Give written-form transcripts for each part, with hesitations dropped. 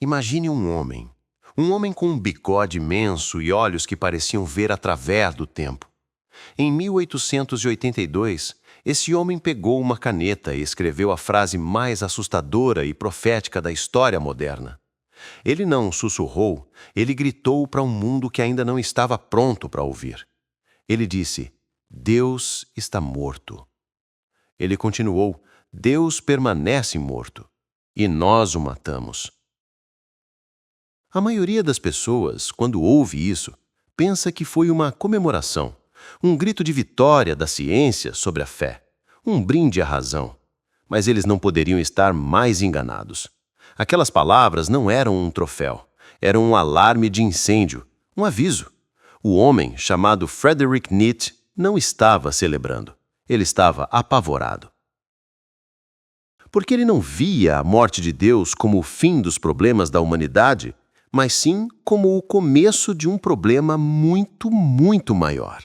Imagine um homem com um bigode imenso e olhos que pareciam ver através do tempo. Em 1882, esse homem pegou uma caneta e escreveu a frase mais assustadora e profética da história moderna. Ele não sussurrou, ele gritou para um mundo que ainda não estava pronto para ouvir. Ele disse: Deus está morto. Ele continuou: Deus permanece morto, e nós o matamos. A maioria das pessoas, quando ouve isso, pensa que foi uma comemoração, um grito de vitória da ciência sobre a fé, um brinde à razão. Mas eles não poderiam estar mais enganados. Aquelas palavras não eram um troféu, eram um alarme de incêndio, um aviso. O homem, chamado Friedrich Nietzsche, não estava celebrando. Ele estava apavorado. Porque ele não via a morte de Deus como o fim dos problemas da humanidade, mas sim como o começo de um problema muito, muito maior.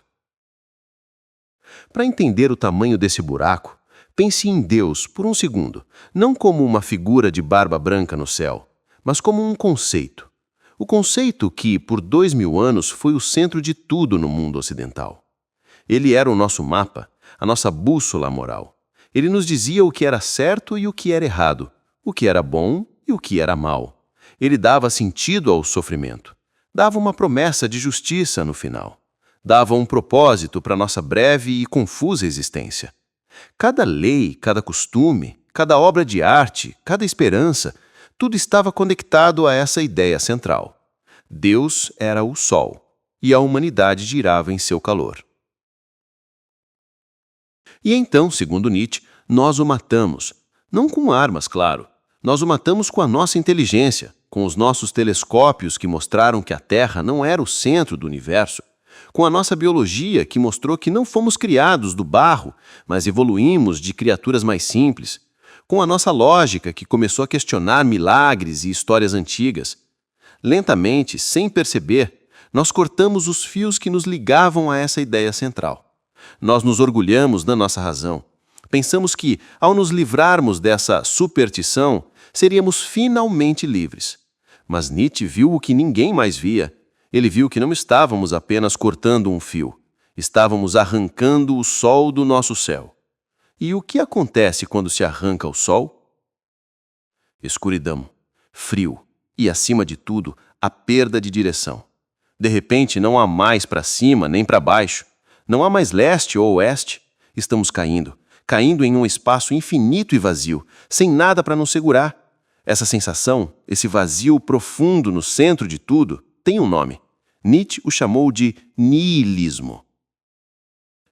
Para entender o tamanho desse buraco, pense em Deus por um segundo, não como uma figura de barba branca no céu, mas como um conceito. O conceito que, por 2000 anos, foi o centro de tudo no mundo ocidental. Ele era o nosso mapa, a nossa bússola moral. Ele nos dizia o que era certo e o que era errado, o que era bom e o que era mal. Ele dava sentido ao sofrimento, dava uma promessa de justiça no final, dava um propósito para nossa breve e confusa existência. Cada lei, cada costume, cada obra de arte, cada esperança, tudo estava conectado a essa ideia central. Deus era o sol, e a humanidade girava em seu calor. E então, segundo Nietzsche, nós o matamos, não com armas, claro. Nós o matamos com a nossa inteligência, com os nossos telescópios que mostraram que a Terra não era o centro do universo, com a nossa biologia que mostrou que não fomos criados do barro, mas evoluímos de criaturas mais simples, com a nossa lógica que começou a questionar milagres e histórias antigas. Lentamente, sem perceber, nós cortamos os fios que nos ligavam a essa ideia central. Nós nos orgulhamos da nossa razão. Pensamos que, ao nos livrarmos dessa superstição, seríamos finalmente livres. Mas Nietzsche viu o que ninguém mais via. Ele viu que não estávamos apenas cortando um fio. Estávamos arrancando o sol do nosso céu. E o que acontece quando se arranca o sol? Escuridão, frio e, acima de tudo, a perda de direção. De repente, não há mais para cima nem para baixo. Não há mais leste ou oeste. Estamos caindo em um espaço infinito e vazio, sem nada para nos segurar. Essa sensação, esse vazio profundo no centro de tudo, tem um nome. Nietzsche o chamou de niilismo.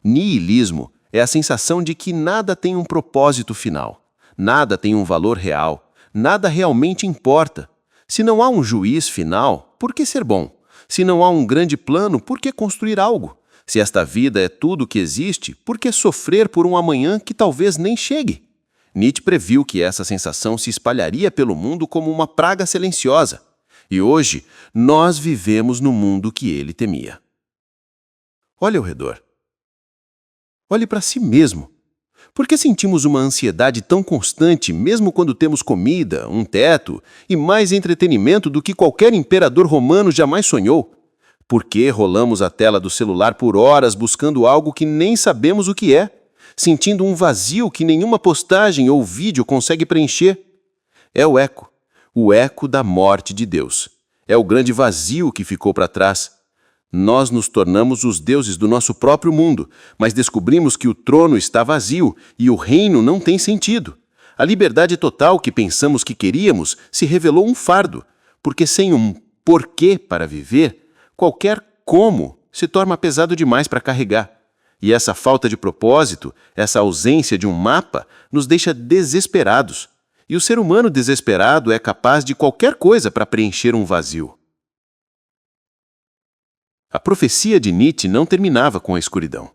Niilismo é a sensação de que nada tem um propósito final, nada tem um valor real, nada realmente importa. Se não há um juiz final, por que ser bom? Se não há um grande plano, por que construir algo? Se esta vida é tudo o que existe, por que sofrer por um amanhã que talvez nem chegue? Nietzsche previu que essa sensação se espalharia pelo mundo como uma praga silenciosa. E hoje, nós vivemos no mundo que ele temia. Olhe ao redor. Olhe para si mesmo. Por que sentimos uma ansiedade tão constante, mesmo quando temos comida, um teto e mais entretenimento do que qualquer imperador romano jamais sonhou? Por que rolamos a tela do celular por horas buscando algo que nem sabemos o que é, sentindo um vazio que nenhuma postagem ou vídeo consegue preencher? É o eco da morte de Deus. É o grande vazio que ficou para trás. Nós nos tornamos os deuses do nosso próprio mundo, mas descobrimos que o trono está vazio e o reino não tem sentido. A liberdade total que pensamos que queríamos se revelou um fardo, porque sem um porquê para viver, qualquer como se torna pesado demais para carregar. E essa falta de propósito, essa ausência de um mapa, nos deixa desesperados. E o ser humano desesperado é capaz de qualquer coisa para preencher um vazio. A profecia de Nietzsche não terminava com a escuridão.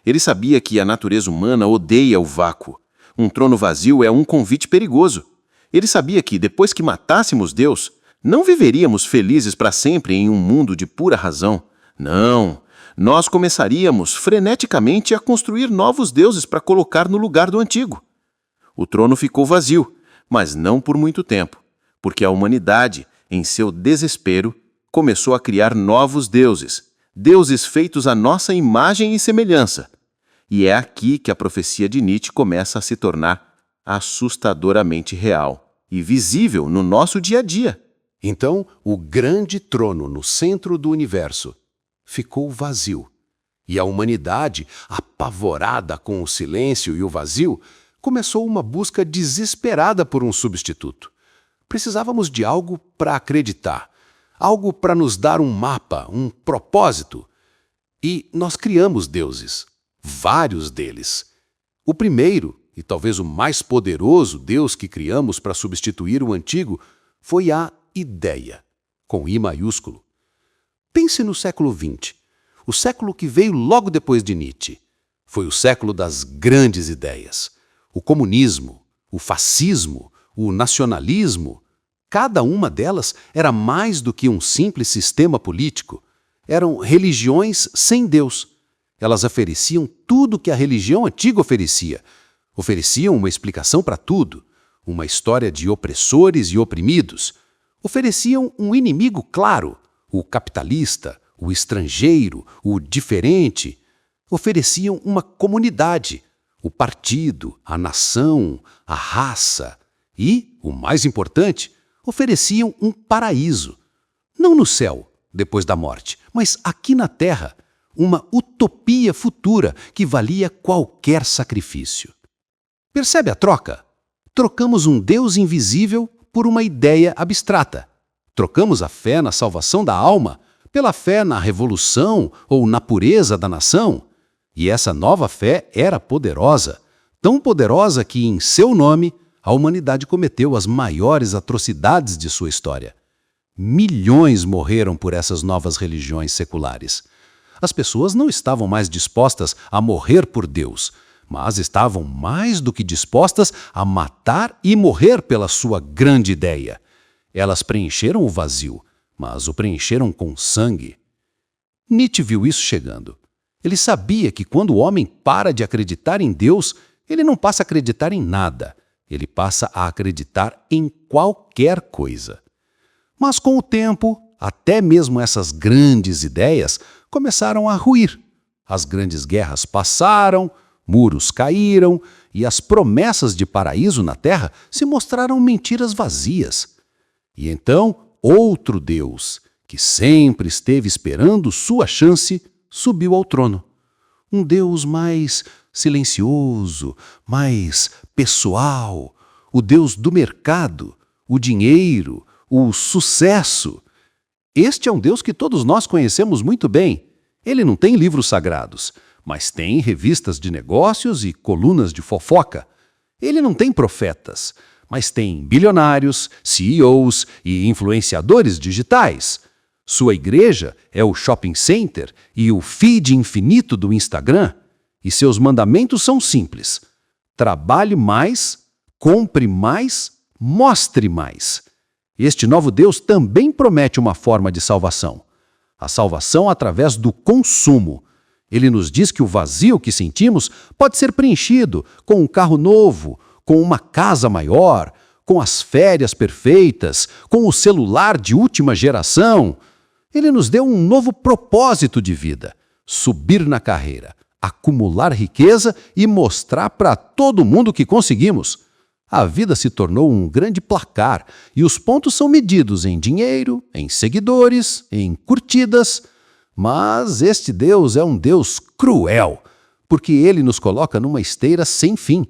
Ele sabia que a natureza humana odeia o vácuo. Um trono vazio é um convite perigoso. Ele sabia que, depois que matássemos Deus, não viveríamos felizes para sempre em um mundo de pura razão. Não, nós começaríamos freneticamente a construir novos deuses para colocar no lugar do antigo. O trono ficou vazio, mas não por muito tempo, porque a humanidade, em seu desespero, começou a criar novos deuses, deuses feitos à nossa imagem e semelhança. E é aqui que a profecia de Nietzsche começa a se tornar assustadoramente real e visível no nosso dia a dia. Então, o grande trono no centro do universo ficou vazio. E a humanidade, apavorada com o silêncio e o vazio, começou uma busca desesperada por um substituto. Precisávamos de algo para acreditar, algo para nos dar um mapa, um propósito. E nós criamos deuses, vários deles. O primeiro, e talvez o mais poderoso Deus que criamos para substituir o antigo, foi a ideia, com I maiúsculo. Pense no século XX, o século que veio logo depois de Nietzsche. Foi o século das grandes ideias. O comunismo, o fascismo, o nacionalismo, cada uma delas era mais do que um simples sistema político. Eram religiões sem Deus. Elas ofereciam tudo que a religião antiga oferecia. Ofereciam uma explicação para tudo, uma história de opressores e oprimidos. Ofereciam um inimigo claro, o capitalista, o estrangeiro, o diferente. Ofereciam uma comunidade, o partido, a nação, a raça. E, o mais importante, ofereciam um paraíso. Não no céu, depois da morte, mas aqui na Terra. Uma utopia futura que valia qualquer sacrifício. Percebe a troca? Trocamos um Deus invisível por uma ideia abstrata. Trocamos a fé na salvação da alma pela fé na revolução ou na pureza da nação. E essa nova fé era poderosa, tão poderosa que, em seu nome, a humanidade cometeu as maiores atrocidades de sua história. Milhões morreram por essas novas religiões seculares. As pessoas não estavam mais dispostas a morrer por Deus, mas estavam mais do que dispostas a matar e morrer pela sua grande ideia. Elas preencheram o vazio, mas o preencheram com sangue. Nietzsche viu isso chegando. Ele sabia que quando o homem para de acreditar em Deus, ele não passa a acreditar em nada. Ele passa a acreditar em qualquer coisa. Mas com o tempo, até mesmo essas grandes ideias começaram a ruir. As grandes guerras passaram, muros caíram e as promessas de paraíso na terra se mostraram mentiras vazias. E então, outro Deus, que sempre esteve esperando sua chance, subiu ao trono. Um Deus mais silencioso, mais pessoal, o Deus do mercado, o dinheiro, o sucesso. Este é um Deus que todos nós conhecemos muito bem. Ele não tem livros sagrados, mas tem revistas de negócios e colunas de fofoca. Ele não tem profetas, mas tem bilionários, CEOs e influenciadores digitais. Sua igreja é o shopping center e o feed infinito do Instagram. E seus mandamentos são simples. Trabalhe mais, compre mais, mostre mais. Este novo Deus também promete uma forma de salvação. A salvação através do consumo. Ele nos diz que o vazio que sentimos pode ser preenchido com um carro novo, com uma casa maior, com as férias perfeitas, com o celular de última geração. Ele nos deu um novo propósito de vida: subir na carreira, acumular riqueza e mostrar para todo mundo que conseguimos. A vida se tornou um grande placar e os pontos são medidos em dinheiro, em seguidores, em curtidas. Mas este Deus é um Deus cruel, porque ele nos coloca numa esteira sem fim.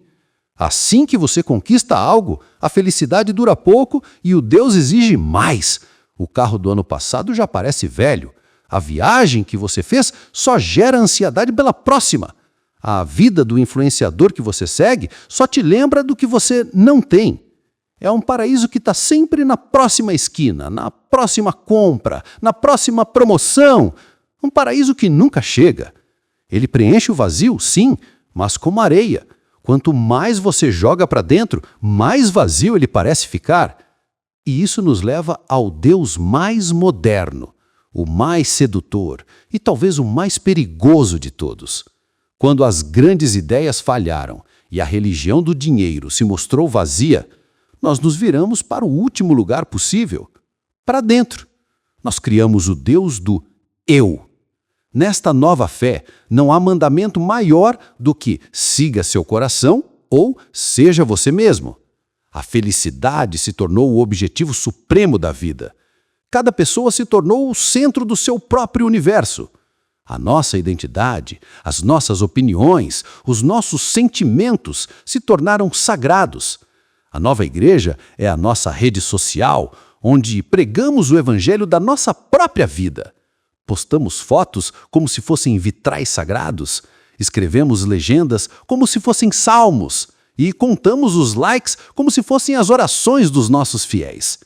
Assim que você conquista algo, a felicidade dura pouco e o Deus exige mais. O carro do ano passado já parece velho. A viagem que você fez só gera ansiedade pela próxima. A vida do influenciador que você segue só te lembra do que você não tem. É um paraíso que está sempre na próxima esquina, na próxima compra, na próxima promoção. Um paraíso que nunca chega. Ele preenche o vazio, sim, mas como areia. Quanto mais você joga para dentro, mais vazio ele parece ficar. E isso nos leva ao Deus mais moderno, o mais sedutor e talvez o mais perigoso de todos. Quando as grandes ideias falharam e a religião do dinheiro se mostrou vazia, nós nos viramos para o último lugar possível, para dentro. Nós criamos o Deus do eu. Nesta nova fé, não há mandamento maior do que siga seu coração ou seja você mesmo. A felicidade se tornou o objetivo supremo da vida. Cada pessoa se tornou o centro do seu próprio universo. A nossa identidade, as nossas opiniões, os nossos sentimentos se tornaram sagrados. A nova igreja é a nossa rede social, onde pregamos o evangelho da nossa própria vida. Postamos fotos como se fossem vitrais sagrados, escrevemos legendas como se fossem salmos e contamos os likes como se fossem as orações dos nossos fiéis.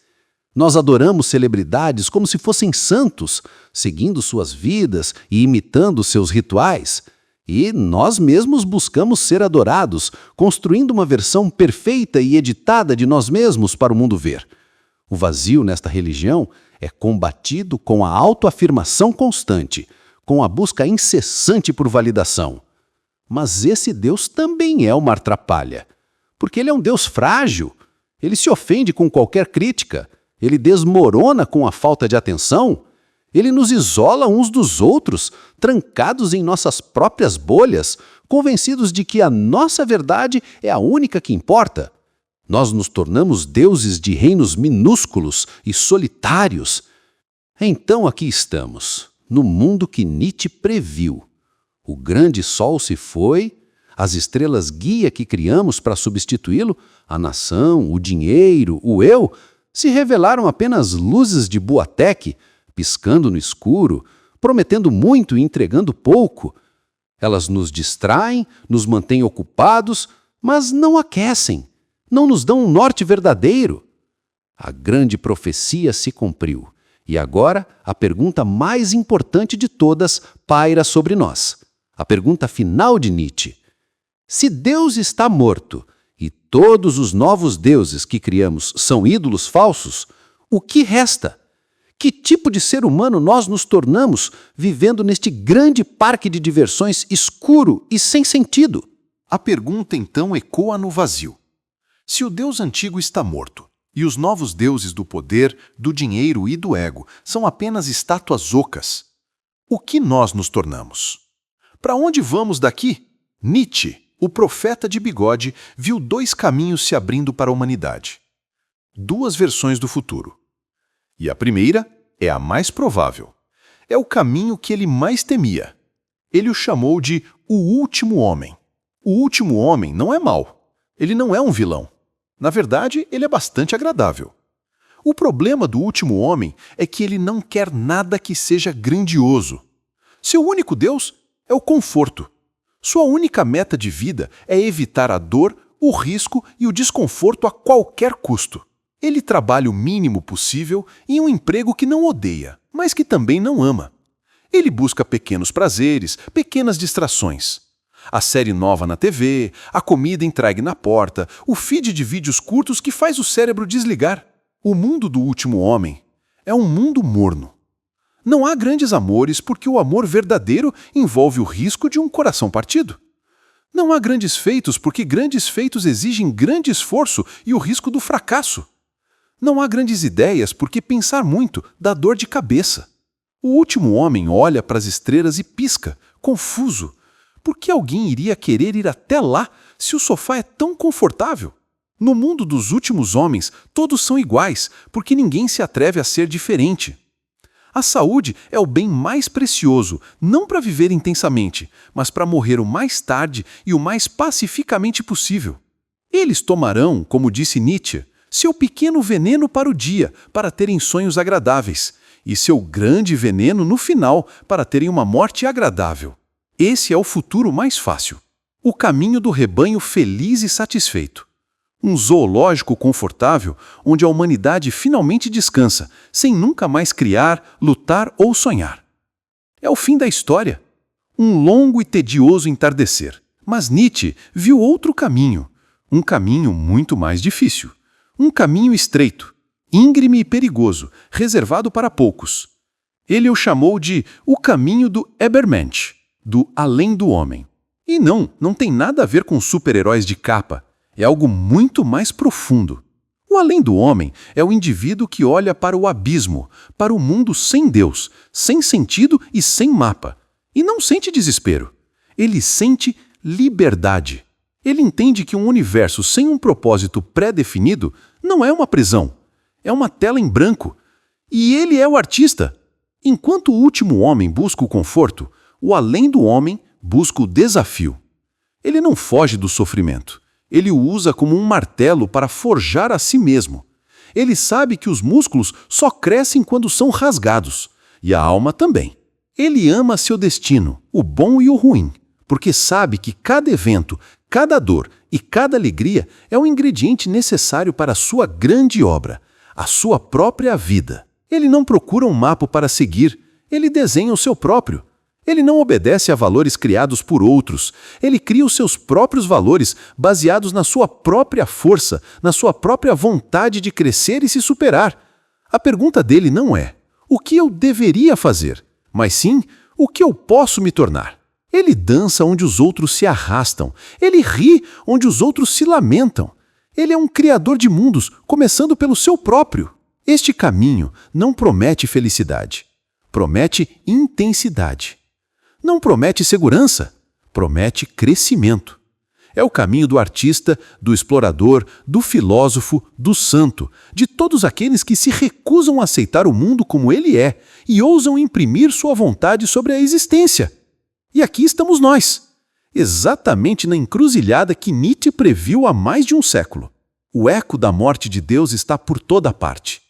Nós adoramos celebridades como se fossem santos, seguindo suas vidas e imitando seus rituais. E nós mesmos buscamos ser adorados, construindo uma versão perfeita e editada de nós mesmos para o mundo ver. O vazio nesta religião é combatido com a autoafirmação constante, com a busca incessante por validação. Mas esse Deus também é uma atrapalha, porque ele é um Deus frágil. Ele se ofende com qualquer crítica. Ele desmorona com a falta de atenção. Ele nos isola uns dos outros, trancados em nossas próprias bolhas, convencidos de que a nossa verdade é a única que importa. Nós nos tornamos deuses de reinos minúsculos e solitários. Então aqui estamos, no mundo que Nietzsche previu. O grande sol se foi, as estrelas guia que criamos para substituí-lo, a nação, o dinheiro, o eu, se revelaram apenas luzes de Boateque, piscando no escuro, prometendo muito e entregando pouco. Elas nos distraem, nos mantêm ocupados, mas não aquecem, não nos dão um norte verdadeiro. A grande profecia se cumpriu, e agora a pergunta mais importante de todas paira sobre nós. A pergunta final de Nietzsche. Se Deus está morto, e todos os novos deuses que criamos são ídolos falsos, o que resta? Que tipo de ser humano nós nos tornamos vivendo neste grande parque de diversões escuro e sem sentido? A pergunta então ecoa no vazio. Se o Deus antigo está morto, e os novos deuses do poder, do dinheiro e do ego são apenas estátuas ocas, o que nós nos tornamos? Para onde vamos daqui? Nietzsche, o profeta de bigode, viu dois caminhos se abrindo para a humanidade. Duas versões do futuro. E a primeira é a mais provável. É o caminho que ele mais temia. Ele o chamou de o último homem. O último homem não é mau. Ele não é um vilão. Na verdade, ele é bastante agradável. O problema do último homem é que ele não quer nada que seja grandioso. Seu único Deus é o conforto. Sua única meta de vida é evitar a dor, o risco e o desconforto a qualquer custo. Ele trabalha o mínimo possível em um emprego que não odeia, mas que também não ama. Ele busca pequenos prazeres, pequenas distrações. A série nova na TV, a comida entregue na porta, o feed de vídeos curtos que faz o cérebro desligar. O mundo do último homem é um mundo morno. Não há grandes amores porque o amor verdadeiro envolve o risco de um coração partido. Não há grandes feitos porque grandes feitos exigem grande esforço e o risco do fracasso. Não há grandes ideias porque pensar muito dá dor de cabeça. O último homem olha para as estrelas e pisca, confuso. Por que alguém iria querer ir até lá se o sofá é tão confortável? No mundo dos últimos homens, todos são iguais, porque ninguém se atreve a ser diferente. A saúde é o bem mais precioso, não para viver intensamente, mas para morrer o mais tarde e o mais pacificamente possível. Eles tomarão, como disse Nietzsche, seu pequeno veneno para o dia, para terem sonhos agradáveis, e seu grande veneno no final, para terem uma morte agradável. Esse é o futuro mais fácil. O caminho do rebanho feliz e satisfeito. Um zoológico confortável onde a humanidade finalmente descansa, sem nunca mais criar, lutar ou sonhar. É o fim da história. Um longo e tedioso entardecer. Mas Nietzsche viu outro caminho. Um caminho muito mais difícil. Um caminho estreito, íngreme e perigoso, reservado para poucos. Ele o chamou de o caminho do Übermensch, do além do homem. E não tem nada a ver com super-heróis de capa. É algo muito mais profundo. O além do homem é o indivíduo que olha para o abismo, para o mundo sem Deus, sem sentido e sem mapa. E não sente desespero. Ele sente liberdade. Ele entende que um universo sem um propósito pré-definido não é uma prisão, é uma tela em branco. E ele é o artista. Enquanto o último homem busca o conforto, o além do homem busca o desafio. Ele não foge do sofrimento. Ele o usa como um martelo para forjar a si mesmo. Ele sabe que os músculos só crescem quando são rasgados, e a alma também. Ele ama seu destino, o bom e o ruim, porque sabe que cada evento, cada dor e cada alegria é um ingrediente necessário para a sua grande obra, a sua própria vida. Ele não procura um mapa para seguir, ele desenha o seu próprio. Ele não obedece a valores criados por outros. Ele cria os seus próprios valores baseados na sua própria força, na sua própria vontade de crescer e se superar. A pergunta dele não é o que eu deveria fazer, mas sim o que eu posso me tornar. Ele dança onde os outros se arrastam. Ele ri onde os outros se lamentam. Ele é um criador de mundos, começando pelo seu próprio. Este caminho não promete felicidade, promete intensidade. Não promete segurança, promete crescimento. É o caminho do artista, do explorador, do filósofo, do santo, de todos aqueles que se recusam a aceitar o mundo como ele é e ousam imprimir sua vontade sobre a existência. E aqui estamos nós, exatamente na encruzilhada que Nietzsche previu há mais de um século. O eco da morte de Deus está por toda parte.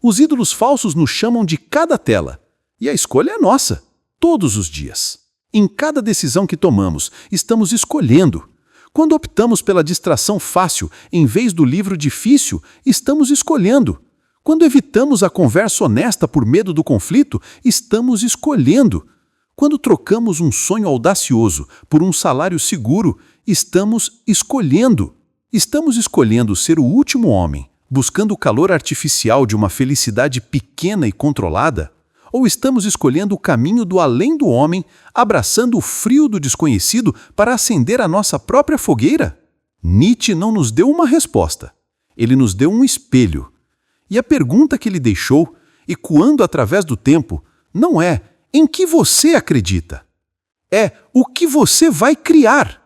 Os ídolos falsos nos chamam de cada tela, e a escolha é nossa. Todos os dias. Em cada decisão que tomamos, estamos escolhendo. Quando optamos pela distração fácil em vez do livro difícil, estamos escolhendo. Quando evitamos a conversa honesta por medo do conflito, estamos escolhendo. Quando trocamos um sonho audacioso por um salário seguro, estamos escolhendo. Estamos escolhendo ser o último homem, buscando o calor artificial de uma felicidade pequena e controlada? Ou estamos escolhendo o caminho do além do homem, abraçando o frio do desconhecido para acender a nossa própria fogueira? Nietzsche não nos deu uma resposta. Ele nos deu um espelho. E a pergunta que ele deixou, ecoando através do tempo, não é em que você acredita. É o que você vai criar.